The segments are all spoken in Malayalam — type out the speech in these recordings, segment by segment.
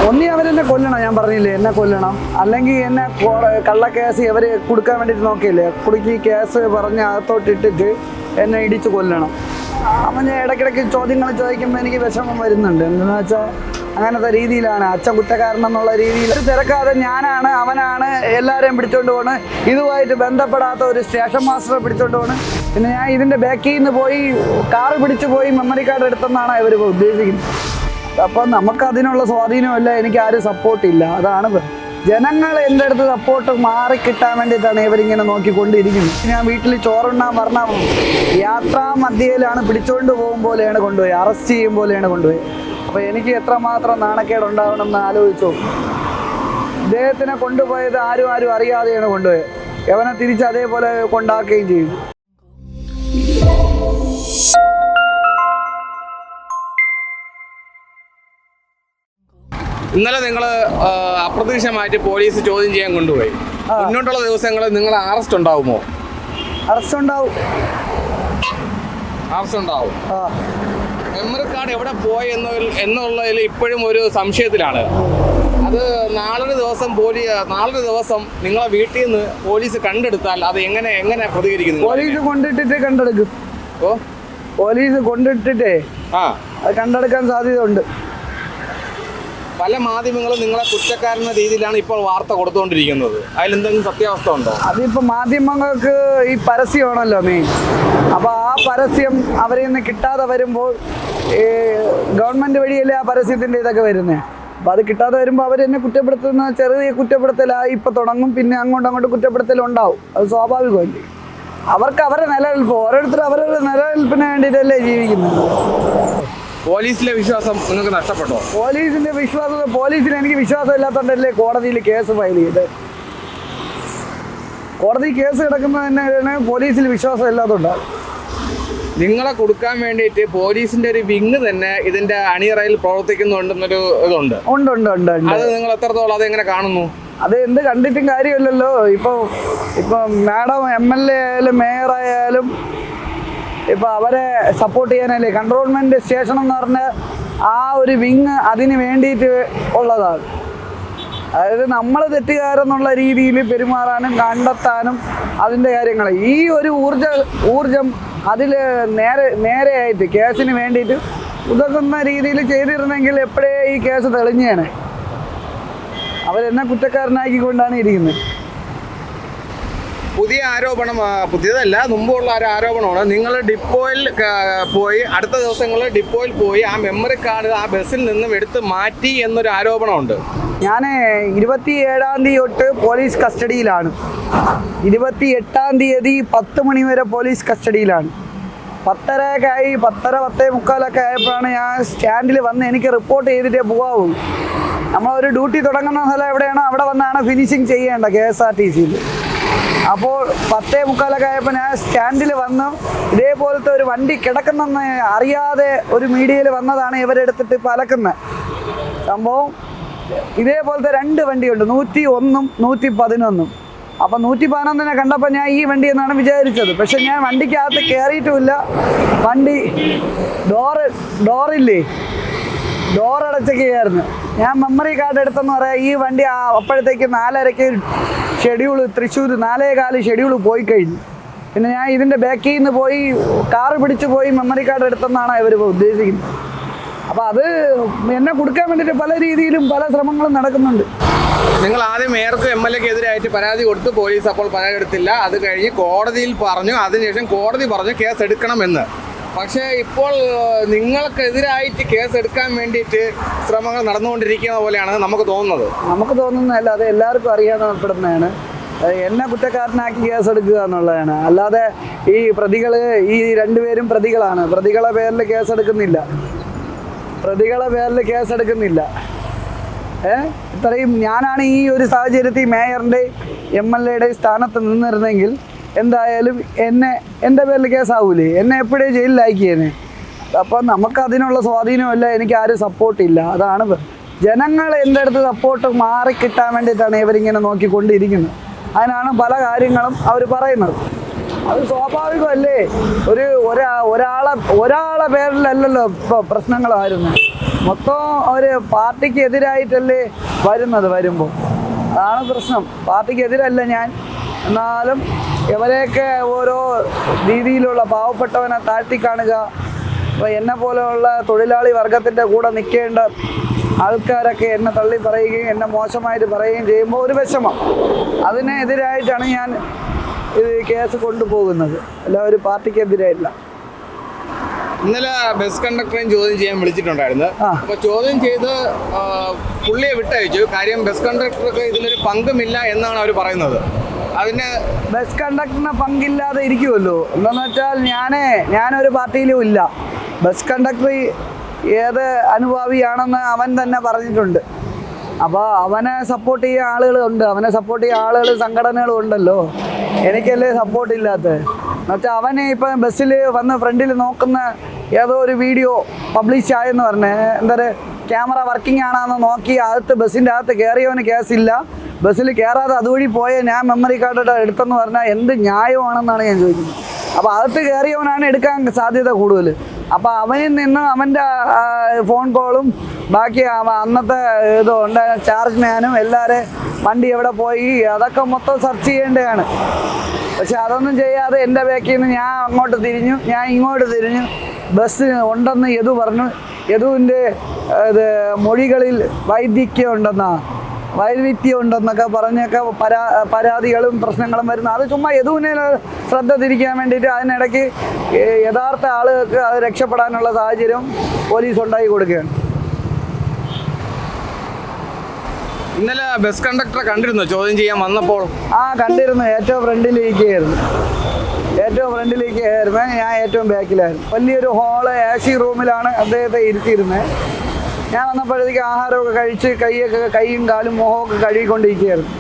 ഒന്നി അവരെന്നെ കൊല്ലണം, ഞാൻ പറഞ്ഞില്ലേ, എന്നെ കൊല്ലണം. അല്ലെങ്കിൽ എന്നെ കള്ളക്കേസ് ഇവർ കൊടുക്കാൻ വേണ്ടിയിട്ട് നോക്കിയില്ലേ, കുടുക്കി കേസ് പറഞ്ഞ് അകത്തോട്ട് ഇട്ടിട്ട് എന്നെ ഇടിച്ച് കൊല്ലണം. അപ്പം ഞാൻ ഇടയ്ക്കിടയ്ക്ക് ചോദ്യങ്ങൾ ചോദിക്കുമ്പോൾ എനിക്ക് വിഷമം വരുന്നുണ്ട്. എന്താണെന്ന് വെച്ചാൽ അങ്ങനത്തെ രീതിയിലാണ് അച്ഛൻ കുറ്റക്കാരനെന്നുള്ള രീതിയിൽ തിരക്കാതെ ഞാനാണ് അവനാണ് എല്ലാവരെയും പിടിച്ചോണ്ട് പോണ്. ഇതുമായിട്ട് ബന്ധപ്പെടാത്ത ഒരു സ്റ്റേഷൻ മാസ്റ്ററെ പിടിച്ചോണ്ട് പോണ്. പിന്നെ ഞാൻ ഇതിൻ്റെ ബാക്കിൽ നിന്ന് പോയി കാറ് പിടിച്ച് പോയി മെമ്മറി കാർഡ് എടുത്തെന്നാണ് ഇവർ ഉദ്ദേശിക്കുന്നത്. അപ്പം നമുക്കതിനുള്ള സ്വാധീനമില്ല, എനിക്ക് ആരും സപ്പോർട്ടില്ല. അതാണ് ജനങ്ങൾ എൻ്റെ അടുത്ത് സപ്പോർട്ട് മാറിക്കിട്ടാൻ വേണ്ടിയിട്ടാണ് ഇവരിങ്ങനെ നോക്കിക്കൊണ്ടിരിക്കുന്നത്. ഞാൻ വീട്ടിൽ ചോറുണ്ണാൻ പറഞ്ഞ യാത്രാ മധ്യയിലാണ് പിടിച്ചുകൊണ്ട് പോകും പോലെയാണ് കൊണ്ടുപോയി, അറസ്റ്റ് ചെയ്യും പോലെയാണ് കൊണ്ടുപോയി. അപ്പോൾ എനിക്ക് എത്രമാത്രം നാണക്കേട് ഉണ്ടാവണം എന്ന് ആലോചിച്ചു. ഇദ്ദേഹത്തിനെ കൊണ്ടുപോയത് ആരും അറിയാതെയാണ് കൊണ്ടുപോയത്. യവനെ തിരിച്ച് അതേപോലെ കൊണ്ടാക്കുകയും ചെയ്തു. ഇന്നലെ നിങ്ങൾ അപ്രതീക്ഷിതമായിട്ട് പോലീസ് ചോദ്യം ചെയ്യാൻ കൊണ്ടുപോയി. മുന്നോട്ടുള്ള ദിവസങ്ങളിൽ നിങ്ങൾ അറസ്റ്റ് ഉണ്ടാവുമോ? അറസ്റ്റ് ഉണ്ടാവും. മെമ്മറി കാർഡ് എവിടെ പോയി എന്നുള്ളതിൽ ഇപ്പോഴും ഒരു സംശയത്തിലാണ്. അത് നാളൊരു ദിവസം നിങ്ങളെ വീട്ടിൽ നിന്ന് പോലീസ് കണ്ടെടുത്താൽ അത് എങ്ങനെ പ്രതികരിക്കുന്നു? പോലീസ് കൊണ്ടിട്ടിട്ട് കണ്ടെടുക്കും. പോലീസ് കൊണ്ടിട്ടിട്ടേ അത് കണ്ടെടുക്കാൻ സാധ്യതയുണ്ട്. പല മാധ്യമങ്ങളും നിങ്ങളെ കുറ്റക്കാരെന്ന രീതിയിലാണ് ഇപ്പോൾ വാർത്ത കൊടുത്തുകൊണ്ടിരിക്കുന്നത്. അതിലെന്തെങ്കിലും സത്യാവസ്ഥ ഉണ്ടോ? അതിപ്പോൾ മാധ്യമങ്ങൾക്ക് ഈ പരസ്യമാണല്ലോ മെയിൻ. അപ്പോൾ ആ പരസ്യം അവരിൽ നിന്ന് കിട്ടാതെ വരുമ്പോൾ ഗവൺമെൻറ് വഴിയല്ലേ ആ പരസ്യത്തിൻ്റെ ഇതൊക്കെ വരുന്നത്. അപ്പോൾ അത് കിട്ടാതെ വരുമ്പോൾ അവരെന്നെ കുറ്റപ്പെടുത്തുന്ന ചെറിയ കുറ്റപ്പെടുത്തലായി ഇപ്പോൾ തുടങ്ങും. പിന്നെ അങ്ങോട്ട് കുറ്റപ്പെടുത്തലുണ്ടാവും. അത് സ്വാഭാവികമല്ലേ. അവർക്ക് അവരുടെ നിലനിൽപ്പ്, ഓരോരുത്തരും അവരുടെ നിലനിൽപ്പിന് വേണ്ടിയിട്ടല്ലേ ജീവിക്കുന്നത്. പോലീസിലെ വിശ്വാസം നിങ്ങൾക്ക് നഷ്ടപ്പെട്ടോ? പോലീസിന് എനിക്ക് വിശ്വാസം ഇല്ലാത്തതുകൊണ്ടല്ലേ കോടതിയിൽ കേസ് ഫയൽ ചെയ്ത്. കോടതി കേസ് കിടക്കുന്നത് തന്നെയാണ് പോലീസിൽ വിശ്വാസം ഇല്ലാത്തതുകൊണ്ടാണ്. നിങ്ങളെ കൊടുക്കാൻ വേണ്ടിയിട്ട് പോലീസിന്റെ ഒരു വിങ് തന്നെ ഇതിന്റെ അണിയറയിൽ പ്രവർത്തിക്കുന്നുണ്ടെന്നൊരു ഇതുണ്ട്. ഉണ്ട്. അത് നിങ്ങൾ എത്രത്തോളം അതെങ്ങനെ കാണുന്നു? അത് എന്ത് കണ്ടിട്ടും കാര്യമില്ലല്ലോ. ഇപ്പൊ മാഡം MLA ആയാലും മേയറായാലും ഇപ്പം അവരെ സപ്പോർട്ട് ചെയ്യാനല്ലേ കൺട്രോൾമെൻറ്റ് സ്റ്റേഷൻ എന്ന് പറഞ്ഞ ആ ഒരു വിങ് അതിന് വേണ്ടിയിട്ട് ഉള്ളതാണ്. അതായത് നമ്മൾ തെറ്റുകാരെന്നുള്ള രീതിയിൽ പെരുമാറാനും കണ്ടെത്താനും അതിൻ്റെ കാര്യങ്ങൾ ഈ ഒരു ഊർജം അതിൽ നേരെയായിട്ട് കേസിന് വേണ്ടിയിട്ട് ഉതകുന്ന രീതിയിൽ ചെയ്തിരുന്നെങ്കിൽ എപ്പോഴേ ഈ കേസ് തെളിഞ്ഞേനെ. അവരെന്നെ കുറ്റക്കാരനാക്കിക്കൊണ്ടാണ് ഇരിക്കുന്നത്. പുതിയ ആരോപണം, പുതിയതല്ല, മുമ്പുള്ള ഒരു ആരോപണമാണ്. നിങ്ങൾ ഡിപ്പോയിൽ പോയി അടുത്ത ദിവസങ്ങളിൽ ഡിപ്പോയിൽ പോയി ആ മെമ്മറി കാർഡ് ആ ബസ്സിൽ നിന്നും എടുത്ത് മാറ്റി എന്നൊരു ആരോപണമുണ്ട്. ഞാൻ 27-ാം തീയതി തൊട്ട് പോലീസ് കസ്റ്റഡിയിലാണ്. 28-ാം തീയതി 10 മണി വരെ പോലീസ് കസ്റ്റഡിയിലാണ്. 10:30 ആയപ്പോഴാണ് ഞാൻ സ്റ്റാൻഡിൽ വന്ന് എനിക്ക് റിപ്പോർട്ട് ചെയ്തിട്ടേ പോകാവൂ. നമ്മളൊരു ഡ്യൂട്ടി തുടങ്ങുന്ന സ്ഥലം എവിടെയാണോ അവിടെ വന്നാണ് ഫിനിഷിങ് ചെയ്യേണ്ട KSRTCയിൽ. അപ്പോൾ 10:45 ആയപ്പോൾ ഞാൻ സ്റ്റാൻഡിൽ വന്നു. ഇതേപോലത്തെ ഒരു വണ്ടി കിടക്കുന്നെന്ന് അറിയാതെ ഒരു മീഡിയയിൽ വന്നതാണ് ഇവരെടുത്തിട്ട് ഇപ്പോൾ അലക്കുന്നത് സംഭവം. ഇതേപോലത്തെ 2 വണ്ടിയുണ്ട്, 101-ഉം 111-ഉം. അപ്പം 111-നെ കണ്ടപ്പോൾ ഞാൻ ഈ വണ്ടി എന്നാണ് വിചാരിച്ചത്. പക്ഷെ ഞാൻ വണ്ടിക്കകത്ത് കയറിയിട്ടുമില്ല. വണ്ടി ഡോറില്ലേ, ഡോറടച്ചൊക്കെയായിരുന്നു. ഞാൻ മെമ്മറി കാർഡ് എടുത്തെന്ന് പറയാം. ഈ വണ്ടി അപ്പോഴത്തേക്ക് 4:30 ഷെഡ്യൂൾ തൃശ്ശൂർ 4:15 ഷെഡ്യൂൾ പോയി കഴിഞ്ഞു. പിന്നെ ഞാൻ ഇതിൻ്റെ ബാക്കിൽ നിന്ന് പോയി കാറ് പിടിച്ച് പോയി മെമ്മറി കാർഡ് എടുത്തെന്നാണ് ഇവർ ഉദ്ദേശിക്കുന്നത്. അപ്പോൾ അത് എന്നെ കൊടുക്കാൻ വേണ്ടിയിട്ട് പല രീതിയിലും പല ശ്രമങ്ങളും നടക്കുന്നുണ്ട്. നിങ്ങൾ ആദ്യം മേയർക്ക് MLAക്ക് എതിരായിട്ട് പരാതി കൊടുത്തു. പോലീസ് അപ്പോൾ പരാതി എടുത്തില്ല. അത് കഴിഞ്ഞ് കോടതിയിൽ പറഞ്ഞു. അതിനുശേഷം കോടതി പറഞ്ഞു കേസ് എടുക്കണമെന്ന്. പക്ഷേ ഇപ്പോൾ നിങ്ങൾക്കെതിരായിട്ട് കേസ് എടുക്കാൻ വേണ്ടിയിട്ട് ശ്രമങ്ങൾ നടന്നുകൊണ്ടിരിക്കുന്ന പോലെയാണ് നമുക്ക് തോന്നുന്നത്. നമുക്ക് തോന്നുന്നതല്ല, അത് എല്ലാവർക്കും അറിയാവുന്നപ്പെടുന്നതാണ്. എന്നെ കുറ്റക്കാരനാക്കി കേസ് എടുക്കുക എന്നുള്ളതാണ്. അല്ലാതെ ഈ പ്രതികൾ, ഈ 2 പേരും പ്രതികളാണ്. പ്രതികളുടെ പേരിൽ കേസെടുക്കുന്നില്ല. ഇത്രയും ഞാനാണ് ഈ ഒരു സാഹചര്യത്തിൽ മേയറിൻ്റെ MLAയുടെ സ്ഥാനത്ത് നിന്നിരുന്നെങ്കിൽ എന്തായാലും എൻ്റെ പേരിൽ കേസാവൂലേ, എന്നെ എപ്പോഴേ ജയിലിലാക്കിയേനെ. അപ്പം നമുക്കതിനുള്ള സ്വാധീനമില്ല, എനിക്ക് ആരും സപ്പോർട്ടില്ല. അതാണ് ജനങ്ങൾ എൻ്റെ അടുത്ത് സപ്പോർട്ട് മാറിക്കിട്ടാൻ വേണ്ടിയിട്ടാണ് ഇവരിങ്ങനെ നോക്കിക്കൊണ്ടിരിക്കുന്നത്. അതിനാണ് പല കാര്യങ്ങളും അവർ പറയുന്നത്. അത് സ്വാഭാവികമല്ലേ. ഒരാളെ പേരിലല്ലല്ലോ ഇപ്പോൾ പ്രശ്നങ്ങളായിരുന്നു, മൊത്തം ഒരു പാർട്ടിക്ക് എതിരായിട്ടല്ലേ വരുമ്പോൾ. അതാണ് പ്രശ്നം. പാർട്ടിക്ക് എതിരല്ല ഞാൻ, എന്നാലും ഇവരെയൊക്കെ ഓരോ രീതിയിലുള്ള പാവപ്പെട്ടവനെ താഴ്ത്തി കാണുക, അപ്പോൾ എന്നെ പോലെയുള്ള തൊഴിലാളി വർഗത്തിൻ്റെ കൂടെ നിൽക്കേണ്ട ആൾക്കാരൊക്കെ എന്നെ തള്ളി പറയുകയും എന്നെ മോശമായിട്ട് പറയുകയും ചെയ്യുമ്പോൾ ഒരു വിഷമം. അതിനെതിരായിട്ടാണ് ഞാൻ ഇത് കേസ് കൊണ്ടുപോകുന്നത്, അല്ല ഒരു പാർട്ടിക്ക് എതിരായില്ല. ഇന്നലെ ബസ് കണ്ടക്ടറെയും ചോദ്യം ചെയ്യാൻ വിളിച്ചിട്ടുണ്ടായിരുന്നു. അപ്പോൾ ചോദ്യം ചെയ്ത് പുള്ളിയെ വിട്ടയച്ചു. കാര്യം ബസ് കണ്ടക്ടർക്ക് ഇതിലൊരു പങ്കുമില്ല എന്നാണ് അവർ പറയുന്നത്. അതിന് ബസ് കണ്ടക്ടറിന് പങ്കില്ലാതെ ഇരിക്കുമല്ലോ. എന്താണെന്ന് വെച്ചാൽ ഞാനൊരു പാർട്ടിയിലും ഇല്ല. ബസ് കണ്ടക്ടർ ഏത് അനുഭാവിയാണെന്ന് അവൻ തന്നെ പറഞ്ഞിട്ടുണ്ട്. അപ്പോൾ അവനെ സപ്പോർട്ട് ചെയ്യുന്ന ആളുകളുണ്ട്, അവനെ സപ്പോർട്ട് ചെയ്യുന്ന ആളുകൾ സംഘടനകളും ഉണ്ടല്ലോ. എനിക്കല്ലേ സപ്പോർട്ടില്ലാത്തത് എന്നുവെച്ചാൽ അവനെ ഇപ്പം ബസ്സിൽ വന്ന് ഫ്രണ്ടിൽ നോക്കുന്ന ഏതോ ഒരു വീഡിയോ പബ്ലിഷ് ആയെന്ന് പറഞ്ഞ് എന്താ ക്യാമറ വർക്കിംഗ് ആണെന്ന് നോക്കി ബസ്സിൻ്റെ അകത്ത് കയറിയവന് കേസില്ല, ബസ്സിൽ കയറാതെ അതുവഴി പോയ ഞാൻ മെമ്മറി കാർഡ് എടുത്തെന്ന് പറഞ്ഞാൽ എന്ത് ന്യായമാണെന്നാണ് ഞാൻ ചോദിക്കുന്നത്. അപ്പോൾ അകത്ത് കയറിയവനാണ് എടുക്കാൻ സാധ്യത കൂടുതൽ. അപ്പോൾ അവനിൽ നിന്ന് അവൻ്റെ ഫോൺ കോളും ബാക്കി അന്നത്തെ ഇതുണ്ട് ചാർജ് മാനും എല്ലാവരും വണ്ടി എവിടെ പോയി അതൊക്കെ മൊത്തം സെർച്ച് ചെയ്യേണ്ടതാണ്. പക്ഷെ അതൊന്നും ചെയ്യാതെ എൻ്റെ ബാക്കിൽ നിന്ന് ഞാൻ അങ്ങോട്ട് തിരിഞ്ഞു, ഞാൻ ഇങ്ങോട്ട് തിരിഞ്ഞു, ബസ് ഉണ്ടെന്ന് യദു പറഞ്ഞു. യദുവിൻ്റെ മൊഴികളിൽ വൈവിധ്യം ഉണ്ടെന്നൊക്കെ പറഞ്ഞൊക്കെ പരാതികളും പ്രശ്നങ്ങളും വരുന്നു. അത് ചുമ്മാ യദുവിനെ ശ്രദ്ധ തിരിക്കാൻ വേണ്ടിയിട്ട് അതിനിടയ്ക്ക് യഥാർത്ഥ ആളുകൾക്ക് അത് രക്ഷപ്പെടാനുള്ള സാഹചര്യം പോലീസ് ഉണ്ടാക്കി കൊടുക്കുകയാണ്. ഇന്നലെ ബസ് കണ്ടക്ടറെ കണ്ടിരുന്നു ചോദ്യം ചെയ്യാൻ വന്നപ്പോൾ? കണ്ടിരുന്നു. ഏറ്റവും ഫ്രണ്ടിലിരിക്കുകയായിരുന്നു. ഞാൻ ഏറ്റവും ബാക്കിലായിരുന്നു. വലിയൊരു ഹാള് AC റൂമിലാണ് അദ്ദേഹത്തെ ഇരുത്തിയിരുന്നത്. ഞാൻ വന്നപ്പോഴത്തേക്ക് ആഹാരമൊക്കെ കഴിച്ച് കൈയും കാലും മുഖമൊക്കെ കഴുകിക്കൊണ്ടിരിക്കുകയായിരുന്നു.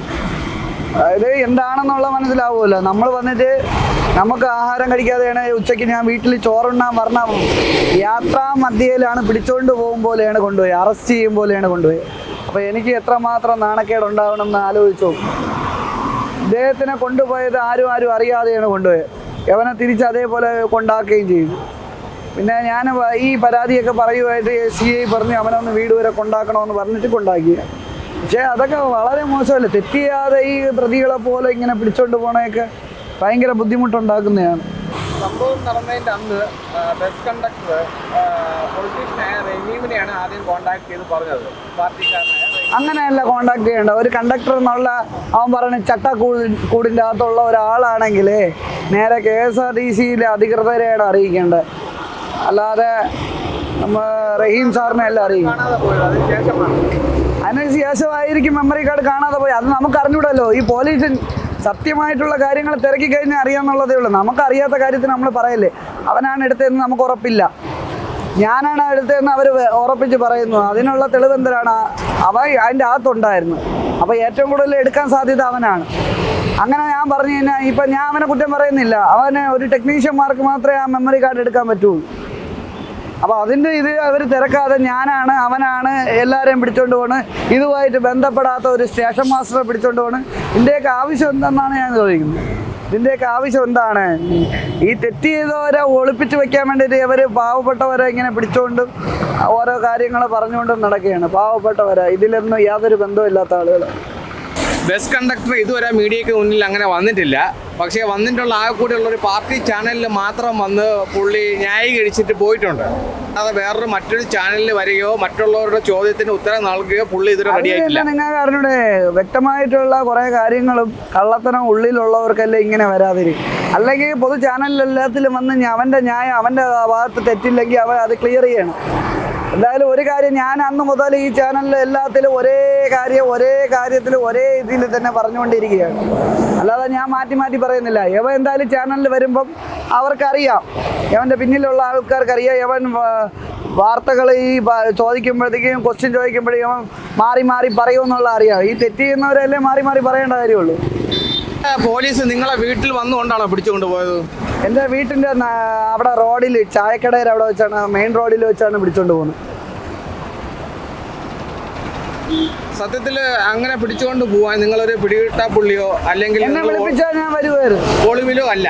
അതായത് എന്താണെന്നുള്ള മനസ്സിലാവുമല്ലോ. നമ്മൾ വന്നിട്ട് നമുക്ക് ആഹാരം കഴിക്കാതെയാണ് ഉച്ചയ്ക്ക് ഞാൻ വീട്ടിൽ ചോറുണ്ണാൻ പറഞ്ഞ യാത്രാ മധ്യയിലാണ് പിടിച്ചുകൊണ്ട് പോകും പോലെയാണ് കൊണ്ടുപോയി, അറസ്റ്റ് ചെയ്യും പോലെയാണ് കൊണ്ടുപോയി. അപ്പോൾ എനിക്ക് എത്രമാത്രം നാണക്കേടുണ്ടാവണം എന്ന് ആലോചിച്ചു. ഇദ്ദേഹത്തിനെ കൊണ്ടുപോയത് ആരും അറിയാതെയാണ് കൊണ്ടുപോയത്. യവനെ തിരിച്ച് അതേപോലെ കൊണ്ടാക്കുകയും ചെയ്തു. പിന്നെ ഞാൻ ഈ പരാതിയൊക്കെ പറയുമായിട്ട് CI പറഞ്ഞ് അവനൊന്ന് വീട് വരെ കൊണ്ടാക്കണമെന്ന് പറഞ്ഞിട്ട് കൊണ്ടാക്കി. പക്ഷേ അതൊക്കെ വളരെ മോശമല്ലേ. തെറ്റ് ചെയ്യാതെ ഈ പ്രതികളെ പോലെ ഇങ്ങനെ പിടിച്ചോണ്ട് പോകണയൊക്കെ ഭയങ്കര ബുദ്ധിമുട്ടുണ്ടാക്കുന്നതാണ്. സംഭവം നടന്നതിൻ്റെ അന്ന് ബസ് കണ്ടക്ടർ പൊളിറ്റീഷ്യനായ റഹീമിനെയാണ് ആദ്യം കോൺടാക്ട് ചെയ്ത് പറഞ്ഞത്, പാർട്ടിക്കാരനായ. അങ്ങനെയല്ല കോണ്ടാക്ട് ചെയ്യേണ്ട. ഒരു കണ്ടക്ടർ എന്നുള്ള അവൻ പറഞ്ഞ ചട്ടക്കൂടിൻ്റെ അകത്തുള്ള ഒരാളാണെങ്കിൽ നേരെ KSRTCയിലെ അധികൃതരെയാണ് അറിയിക്കേണ്ടത്, അല്ലാതെ നമ്മൾ റഹീം സാറിനെ അല്ല അറിയിക്കും. അതിന് ശേഷമായിരിക്കും മെമ്മറി കാർഡ് കാണാതെ പോയി. അത് നമുക്ക് അറിഞ്ഞൂടല്ലോ. ഈ പോലീസ് സത്യമായിട്ടുള്ള കാര്യങ്ങൾ തിരക്കി കഴിഞ്ഞാൽ അറിയാമെന്നുള്ളതേ ഉള്ളൂ. നമുക്കറിയാത്ത കാര്യത്തിന് നമ്മൾ പറയല്ലേ. അവനാണ് എടുത്തതെന്ന് നമുക്ക് ഉറപ്പില്ല, ഞാനാണ് എടുത്തതെന്ന് അവർ ഉറപ്പിച്ച് പറയുന്നു. അതിനുള്ള തെളിവ് എന്തിനാണ്? അതിൻ്റെ അകത്തുണ്ടായിരുന്നു. അപ്പോൾ ഏറ്റവും കൂടുതൽ എടുക്കാൻ സാധ്യത അവനാണ്. അങ്ങനെ ഞാൻ പറഞ്ഞു കഴിഞ്ഞാൽ ഇപ്പം ഞാൻ അവനെ കുറ്റം പറയുന്നില്ല. അവന് ഒരു ടെക്നീഷ്യന്മാർക്ക് മാത്രമേ ആ മെമ്മറി കാർഡ് എടുക്കാൻ പറ്റുള്ളൂ. അപ്പോൾ അതിൻ്റെ ഇത് അവർ തിരക്കാതെ അവനാണ് എല്ലാവരെയും പിടിച്ചോണ്ട് പോണ്, ഇതുമായിട്ട് ബന്ധപ്പെടാത്ത ഒരു സ്റ്റേഷൻ മാസ്റ്ററെ പിടിച്ചോണ്ട് പോണ്. ഇതിൻ്റെയൊക്കെ ആവശ്യം എന്തെന്നാണ് ഞാൻ ചോദിക്കുന്നത്. ഇതിൻ്റെയൊക്കെ ആവശ്യം എന്താണ്? ഈ തെറ്റ് ചെയ്തവരെ ഒളിപ്പിച്ച് വെക്കാൻ വേണ്ടിയിട്ട് ഇവർ പാവപ്പെട്ടവരെ ഇങ്ങനെ പിടിച്ചുകൊണ്ടും ഓരോ കാര്യങ്ങൾ പറഞ്ഞുകൊണ്ടും നടക്കുകയാണ്. പാവപ്പെട്ടവരെ ഇതിലൊന്നും യാതൊരു ബന്ധമില്ലാത്ത ആളുകൾ. ബസ് കണ്ടക്ടർ ഇതുവരെ മീഡിയയ്ക്ക് മുന്നിൽ അങ്ങനെ വന്നിട്ടില്ല. പക്ഷേ വന്നിട്ടുള്ള ആ കൂടെയുള്ള ഒരു പാർട്ടി ചാനലിൽ മാത്രം വന്ന് പുള്ളി ന്യായീകരിച്ചിട്ട് പോയിട്ടുണ്ട്. അത് മറ്റൊരു ചാനലിൽ വരികയോ മറ്റുള്ളവരുടെ ചോദ്യത്തിന് ഉത്തരം നൽകുകയോ പുള്ളി ഇതുവരെ റെഡിയായിട്ടില്ല. നിങ്ങൾക്ക് അറിഞ്ഞൂടെ, വ്യക്തമായിട്ടുള്ള കുറേ കാര്യങ്ങളും കള്ളത്തനം ഉള്ളിലുള്ളവർക്കല്ലേ ഇങ്ങനെ വരാതിരിക്കും. അല്ലെങ്കിൽ പൊതു ചാനലിൽ എല്ലാത്തിലും വന്ന് അവൻ്റെ ന്യായം, അവൻ്റെ ഭാഗത്ത് തെറ്റില്ലെങ്കിൽ അവൻ അത് ക്ലിയർ ചെയ്യണം. എന്തായാലും ഒരു കാര്യം, ഞാൻ അന്ന് മുതൽ ഈ ചാനലിൽ എല്ലാത്തിലും ഒരേ കാര്യത്തിൽ ഒരേ ഇതിൽ തന്നെ പറഞ്ഞുകൊണ്ടിരിക്കുകയാണ്. അല്ലാതെ ഞാൻ മാറ്റി പറയുന്നില്ല. യവൻ എന്തായാലും ചാനലിൽ വരുമ്പം അവർക്കറിയാം, യവൻ്റെ പിന്നിലുള്ള ആൾക്കാർക്കറിയാം. യവൻ വാർത്തകൾ ഈ ചോദിക്കുമ്പോഴത്തേക്കും ക്വസ്റ്റ്യൻ ചോദിക്കുമ്പോഴേക്കും യവൻ മാറി പറയുമെന്നുള്ള അറിയാം. ഈ തെറ്റ് ചെയ്യുന്നവരല്ലേ മാറി പറയേണ്ട കാര്യമുള്ളൂ. പോലീസ് നിങ്ങളെ വീട്ടിൽ വന്നുകൊണ്ടാണോ പിടിച്ചുകൊണ്ട് പോയത്? എൻ്റെ വീട്ടിൻ്റെ അവിടെ റോഡിൽ ചായക്കടയിൽ അവിടെ വെച്ചാണ്, മെയിൻ റോഡിൽ വെച്ചാണ് പിടിച്ചുകൊണ്ട് പോകുന്നത്. സത്യത്തിൽ അങ്ങനെ പിടിച്ചുകൊണ്ട് പോവാൻ നിങ്ങളൊരു പിടികിട്ടാ പുള്ളിയോ അല്ലെങ്കിൽ എന്നെ വിളിപ്പിച്ചാൽ ഞാൻ വരുമായിരുന്നു. ഒളിവിലോ അല്ല,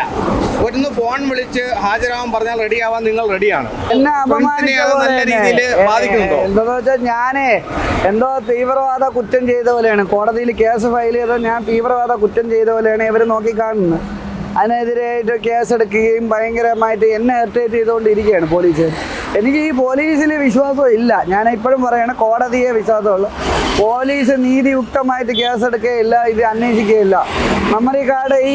ഒന്ന് ഫോൺ വിളിച്ച് ഹാജരാവാൻ പറഞ്ഞാൽ റെഡിയാവാൻ നിങ്ങൾ റെഡിയാണ്. എന്നെ നല്ല രീതിയിൽ ബാധിക്കുന്നുണ്ടോ? എന്താന്ന് വെച്ചാൽ ഞാനേ എന്തോ തീവ്രവാദ കുറ്റം ചെയ്ത പോലെയാണ് കോടതിയിൽ കേസ് ഫയൽ ചെയ്തത്. ഞാൻ തീവ്രവാദ കുറ്റം ചെയ്ത പോലെയാണ് ഇവർ നോക്കിക്കാണുന്നത്. അതിനെതിരായിട്ട് കേസെടുക്കുകയും ഭയങ്കരമായിട്ട് എന്നെ ഇറിറ്റേറ്റ് ചെയ്തുകൊണ്ടിരിക്കുകയാണ് പോലീസ്. എനിക്ക് ഈ പോലീസിൽ വിശ്വാസം ഇല്ല. ഞാൻ ഇപ്പോഴും പറയണ കോടതിയെ വിശ്വാസമുള്ളൂ. പോലീസ് നീതിയുക്തമായിട്ട് കേസെടുക്കുകയില്ല, ഇത് അന്വേഷിക്കുകയില്ല. മെമ്മറി കാർഡ് ഈ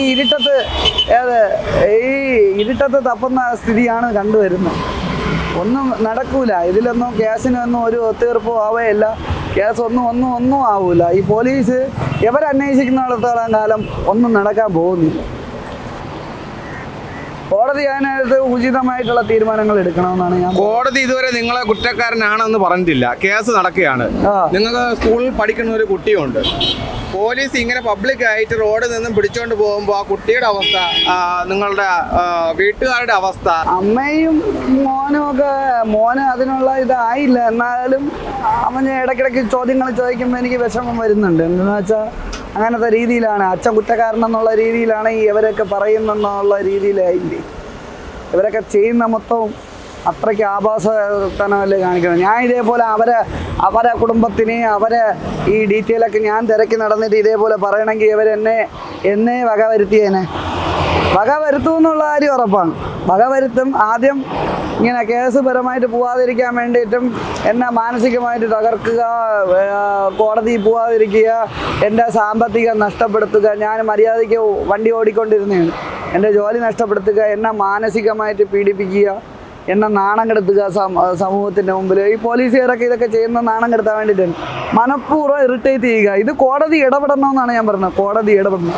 ഇരുട്ടത്ത് തപ്പുന്ന സ്ഥിതിയാണ് കണ്ടുവരുന്നത്. ഒന്നും നടക്കൂല ഇതിലൊന്നും. കേസിനൊന്നും ഒരു ഒത്തുതീർപ്പും ആവുകയില്ല. കേസ് ഒന്നും ആവൂല. ഈ പോലീസ് എവരന്വേഷിക്കുന്നിടത്തോളം കാലം ഒന്നും നടക്കാൻ പോകുന്നില്ല. കോടതി അതിനകത്ത് ഉചിതമായിട്ടുള്ള തീരുമാനങ്ങൾ എടുക്കണമെന്നാണ് ഞാൻ. കോടതി ഇതുവരെ നിങ്ങളെ കുറ്റക്കാരനാണെന്ന് പറഞ്ഞിട്ടില്ല. കേസ് നടക്കുകയാണ്. നിങ്ങൾക്ക് സ്കൂളിൽ പഠിക്കുന്ന ഒരു കുട്ടിയുണ്ട്. പോലീസ് ഇങ്ങനെ പബ്ലിക്കായിട്ട് റോഡിൽ നിന്നും പിടിച്ചോണ്ട് പോകുമ്പോൾ ആ കുട്ടിയുടെ അവസ്ഥ, നിങ്ങളുടെ വീട്ടുകാരുടെ അവസ്ഥ. അമ്മയും മോനും ഒക്കെ മോന് അതിനുള്ള ഇതായില്ല. എന്നാലും അവൻ ഇടയ്ക്കിടയ്ക്ക് ചോദ്യങ്ങൾ ചോദിക്കുമ്പോൾ എനിക്ക് വിഷമം വരുന്നുണ്ട്. എന്താണെന്ന് വെച്ചാൽ അങ്ങനത്തെ രീതിയിലാണ് അച്ഛൻ കുറ്റക്കാരനെന്നുള്ള രീതിയിലാണ് ഇവരൊക്കെ പറയുന്നെന്നുള്ള രീതിയിലായില്ലേ ഇവരൊക്കെ ചെയ്യുന്ന മൊത്തവും. അത്രയ്ക്ക് ആഭാസത്തനമല്ലേ കാണിക്കണം. ഞാൻ ഇതേപോലെ അവരെ കുടുംബത്തിന് അവരെ ഈ ഡീറ്റെയിലൊക്കെ ഞാൻ തിരക്കി നടന്നിട്ട് ഇതേപോലെ പറയണമെങ്കിൽ എന്നെ വക വരുത്തും എന്നുള്ള കാര്യം ഉറപ്പാണ്. വക വരുത്തും. ആദ്യം ഇങ്ങനെ കേസ് പരമായിട്ട് പോവാതിരിക്കാൻ വേണ്ടിയിട്ടും എന്നെ മാനസികമായിട്ട് തകർക്കുക, കോടതിയിൽ പോവാതിരിക്കുക, എൻ്റെ സാമ്പത്തികം നഷ്ടപ്പെടുത്തുക. ഞാൻ മര്യാദയ്ക്ക് വണ്ടി ഓടിക്കൊണ്ടിരുന്നതാണ്. എൻ്റെ ജോലി നഷ്ടപ്പെടുത്തുക, എന്നെ മാനസികമായിട്ട് പീഡിപ്പിക്കുക, എന്നെ നാണം കെടുത്തുക സമൂഹത്തിൻ്റെ മുമ്പിൽ. ഈ പോലീസുകാരൊക്കെ ഇതൊക്കെ ചെയ്യുന്ന നാണം കെടുത്താൻ വേണ്ടിയിട്ടാണ്. മനഃപൂർവ്വം ഇറിറ്റേറ്റ് ചെയ്യുക. ഇത് കോടതി ഇടപെടണമെന്നാണ് ഞാൻ പറയുന്നത്. കോടതി ഇടപെടണം.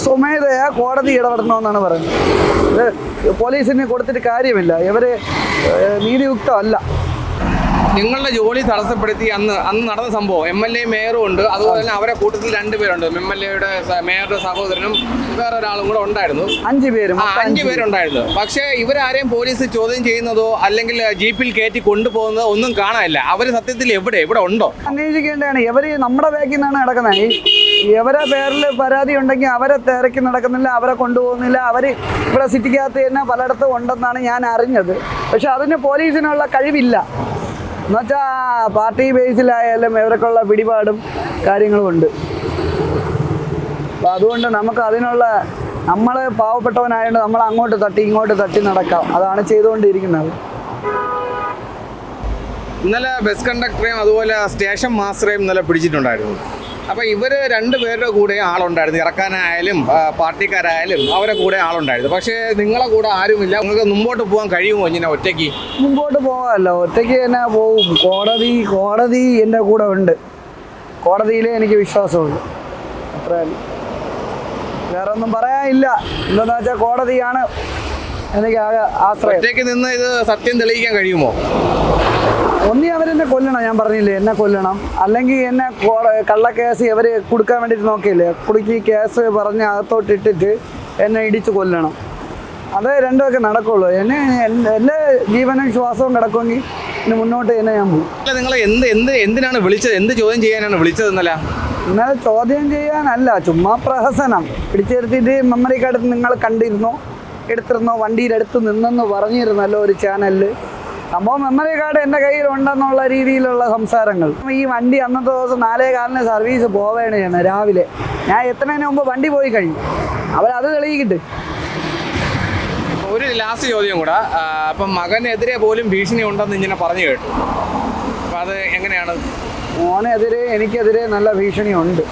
സ്വമേധയാ കോടതി ഇടപെടണമെന്നാണ് പറയുന്നത്. ഇത് പോലീസിന് കൊടുത്തിട്ട് കാര്യമില്ല. ഇവർ നീതിയുക്തമല്ല. നിങ്ങളുടെ ജോലി തടസ്സപ്പെടുത്തി അന്ന് നടന്ന സംഭവം MLA മേയറും ഉണ്ട്, അതുപോലെ തന്നെ അവരെ കൂട്ടത്തിൽ 2 പേരുണ്ട്. മേയറുടെ സഹോദരനും വേറെ ഒരാളും കൂടെ ഉണ്ടായിരുന്നു. 5 പേരുണ്ടായിരുന്നു. പക്ഷേ ഇവരാരെയും പോലീസ് ചോദ്യം ചെയ്യുന്നതോ അല്ലെങ്കിൽ ജീപ്പിൽ കയറ്റി കൊണ്ടുപോകുന്നതോ ഒന്നും കാണാനില്ല. അവർ സത്യത്തിൽ എവിടെ ഉണ്ടോ അന്വേഷിക്കേണ്ടതാണ്. ഇവര് നമ്മുടെ ബാക്കിൽ നിന്നാണ് നടക്കുന്നത്. ഇവരെ പേരിൽ പരാതി ഉണ്ടെങ്കിൽ അവരെ തിരക്കി നടക്കുന്നില്ല, അവരെ കൊണ്ടുപോകുന്നില്ല. അവർ ഇവിടെ സിറ്റിക്കകത്ത് തന്നെ പലയിടത്തും ഉണ്ടെന്നാണ് ഞാൻ അറിഞ്ഞത്. പക്ഷെ അതിന് പോലീസിനുള്ള കഴിവില്ല. എന്നുവെച്ചാൽ പാർട്ടി ബേസിലായാലും ഇവർക്കുള്ള പിടിപാടും കാര്യങ്ങളും ഉണ്ട്. അപ്പം അതുകൊണ്ട് നമുക്ക് അതിനുള്ള, നമ്മൾ പാവപ്പെട്ടവനായതുകൊണ്ട് നമ്മൾ അങ്ങോട്ട് തട്ടി ഇങ്ങോട്ട് തട്ടി നടക്കാം. അതാണ് ചെയ്തുകൊണ്ടിരിക്കുന്നത്. ഇന്നലെ ബസ് കണ്ടക്ടറെയും അതുപോലെ സ്റ്റേഷൻ മാസ്റ്ററെയും ഇന്നലെ പിടിച്ചിട്ടുണ്ടായിരുന്നു. അപ്പോൾ ഇവർ 2 പേരുടെ കൂടെ ആളുണ്ടായിരുന്നു. ഇറക്കാനായാലും പാർട്ടിക്കാരായാലും അവരെ കൂടെ ആളുണ്ടായിരുന്നു. പക്ഷേ നിങ്ങളെ കൂടെ ആരുമില്ല. നിങ്ങൾക്ക് മുമ്പോട്ട് പോകാൻ കഴിയുമോ ഇങ്ങനെ ഒറ്റയ്ക്ക്? മുമ്പോട്ട് പോകാമല്ലോ, ഒറ്റയ്ക്ക് തന്നെ പോവും. കോടതി എൻ്റെ കൂടെ ഉണ്ട്. കോടതിയിലേ എനിക്ക് വിശ്വാസമുള്ളൂ. അത്ര വേറെ ഒന്നും പറയാനില്ല. എന്താണെന്ന് വെച്ചാൽ കോടതിയാണ് എനിക്ക് ആശ്രയം. ഒറ്റയ്ക്ക് നിന്ന് ഇത് സത്യം തെളിയിക്കാൻ കഴിയുമോ? ഒന്നി അവരെന്നെ കൊല്ലണം. ഞാൻ പറഞ്ഞില്ലേ, എന്നെ കൊല്ലണം. അല്ലെങ്കിൽ എന്നെ കള്ളക്കേസ് ഇവർ കൊടുക്കാൻ വേണ്ടിയിട്ട് നോക്കിയില്ലേ, കുടുക്കി കേസ് പറഞ്ഞ് അകത്തോട്ടിട്ടിട്ട് എന്നെ ഇടിച്ച് കൊല്ലണം. അതേ രണ്ടുമൊക്കെ നടക്കുള്ളൂ. എൻ്റെ ജീവനും ശ്വാസവും കിടക്കുമെങ്കിൽ ഇനി മുന്നോട്ട് തന്നെ ഞാൻ പോകും. നിങ്ങൾ എന്തിനാണ് വിളിച്ചത്? എന്ത് ചോദ്യം ചെയ്യാനാണ് വിളിച്ചത്? ഇന്നലെ ചോദ്യം ചെയ്യാനല്ല, ചുമ്മാ പ്രഹസനം. പിടിച്ചെടുത്തിട്ട് മെമ്മറി കാർഡ് നിങ്ങൾ കണ്ടിരുന്നോ, എടുത്തിരുന്നോ, വണ്ടിയുടെ അടുത്ത് നിന്നെന്ന് പറഞ്ഞിരുന്നല്ലോ ഒരു ചാനലിൽ. സംഭവം മെമ്മറി കാർഡ് എൻ്റെ കയ്യിലുണ്ടെന്നുള്ള രീതിയിലുള്ള സംസാരങ്ങൾ. ഈ വണ്ടി അന്നത്തെ ദിവസം 4:15 സർവീസ് പോവേണ് ചെയ്യണം രാവിലെ. ഞാൻ എത്തുന്നതിന് മുമ്പ് വണ്ടി പോയി കഴിഞ്ഞു. അവരത് തെളിയിക്കിട്ട്. ഒരു ലാസ്റ്റ് ചോദ്യം കൂടെ. അപ്പം മകനെതിരെ പോലും ഭീഷണി ഉണ്ടെന്ന് ഇങ്ങനെ പറഞ്ഞു കേട്ടു. അപ്പം അത് എങ്ങനെയാണ്? മോനെതിരെ എനിക്കെതിരെ നല്ല ഭീഷണിയുണ്ട്.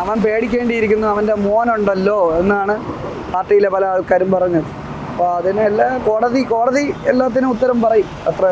അവൻ പേടിക്കേണ്ടിയിരിക്കുന്നു. അവൻ്റെ മോനുണ്ടല്ലോ എന്നാണ് പാർട്ടിയിലെ പല ആൾക്കാരും പറഞ്ഞത്. അപ്പോൾ അതിനെല്ലാം കോടതി എല്ലാത്തിനും ഉത്തരം പറയും. അത്ര